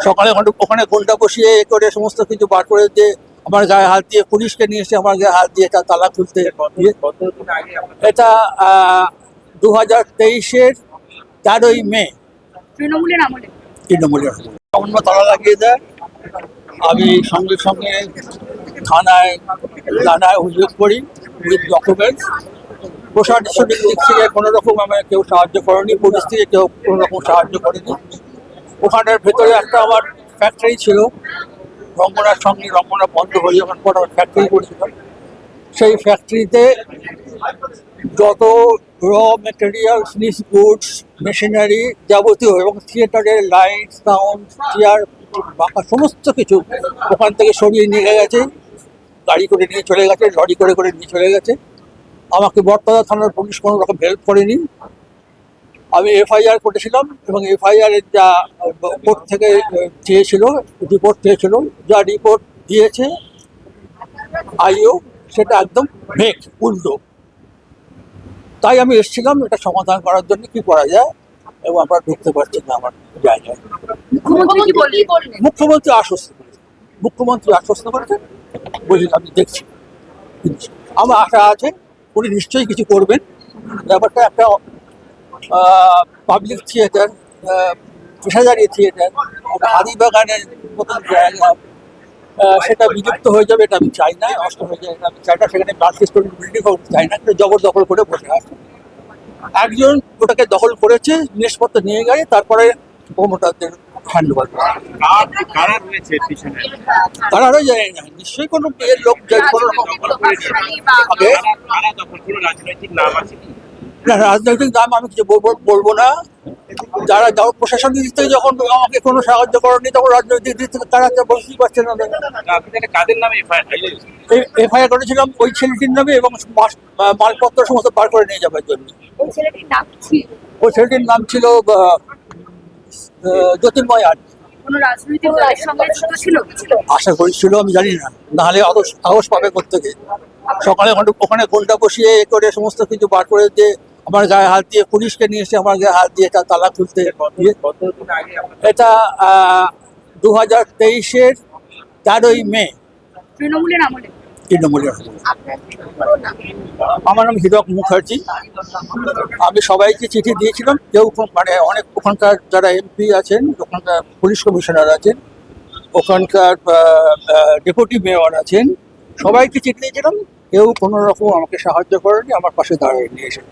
সকালে ওখানে ঘন্টা বসিয়ে এ করে সমস্ত কিছু বার করে দিয়ে আমার গায়ে হাত দিয়ে পুলিশকে নিয়ে এসে আমার গায়ে হাত দিয়ে তার তালা খুলতে এটা 2023-এর 13ই মে তৃণমূলের আমলে। তৃণমূলের সামান্য তালা লাগিয়ে দেয়। আমি সঙ্গে সঙ্গে থানায় অভিযোগ করি উইথ ডকুমেন্টস। প্রশাসনিক দিক থেকে কোনো রকম আমার কেউ সাহায্য করেনি, পুলিশ থেকে কেউ কোনো রকম সাহায্য করেনি। ওখানের ভেতরে একটা আমার ফ্যাক্টরি ছিল, রঙ্গনার সঙ্গে রঙ্গনা বন্ধ হয়ে যাওয়ার পর আমার ফ্যাক্টরি করেছিলাম। সেই ফ্যাক্টরিতে যত র মেটেরিয়াল, ফিনিশ গুডস, মেশিনারি যাবতীয় এবং থিয়েটারের লাইট, সাউন্ড, চেয়ার, বাঁকা সমস্ত কিছু ওখান থেকে সরিয়ে নিয়ে গেছে, গাড়ি করে নিয়ে চলে গেছে, লরি করে করে নিয়ে চলে গেছে। আমাকে বটতলা থানার পুলিশ কোনো রকম হেল্প করেনি। আমি এফআইআর করেছিলাম এবং এফআইআরের যা কোর্ট থেকে রিপোর্ট চেয়েছিল, যা রিপোর্ট দিয়েছে আইও সেটা একদম ভেক, উল্টো। তাই আমি এসেছিলাম এটা সমাধান করার জন্য কি করা যায়, এবং আমরা ঢুকতে পারছি না আমার জায়গায়। মুখ্যমন্ত্রী আশ্বস্ত করেছেন, বুঝি আমি দেখছি। আমার আশা আছে উনি নিশ্চয়ই কিছু করবেন। ব্যাপারটা একটা পাবলিক থিয়েটার, পেশাদারি থিয়েটার, আদিবাগানের মতন জায়গা, সেটা বিলুপ্ত হয়ে যাবে এটা আমি চাই না, নষ্ট হয়ে যায় এটা আমি চাই না। সেখানে বিল্ডিং চাই না, জবরদখল করে বসে আছে। একজন ওটাকে দখল করেছে, জিনিসপত্র নিয়ে গেছে, তারপরে প্রমোটারদের হ্যান্ড ওভার তারা আরো জানি না, নিশ্চয়ই কোনো বিয়ের লোক কোনো রকম না। রাজনৈতিক নাম আমি কিছু বলবো না। যারা প্রশাসনিক দিক থেকে যখন আমাকে কোনো সাহায্য করেনি, তখন রাজনৈতিক দিক থেকে তারা বুঝতেই পারছে না। এফআইআর করেছিলাম ওই ছেলেটির নামে এবং মালপত্র সমস্ত বার করে নিয়ে যাবার জন্য। ওই ছেলেটির নাম ছিল জ্যোতির্ময় আর্য। আশা করেছিল, আমি জানি না, নাহলে সাহস পাবে কোত্থেকে। সকালে ওখানে ঘন্টা বসিয়ে এ করে সমস্ত কিছু বার করে দিয়ে আমার গায়ে হাত দিয়ে পুলিশকে নিয়ে এসে আমার গায়ে হাত দিয়ে তার তালা খুলতে এটা 2023-এর 13ই মে তৃণমূলের আমলে। আমার নাম হীরক মুখার্জি। আমি সবাইকে চিঠি দিয়েছিলাম, কেউ মানে অনেক ওখানকার যারা এমপি আছেন, ওখানকার পুলিশ কমিশনার আছেন, ওখানকার ডেপুটি মেয়র আছেন, সবাইকে চিঠি দিয়েছিলাম। কেউ কোনো রকম আমাকে সাহায্য করেনি, আমার পাশে দাঁড়িয়ে নিয়ে এসে।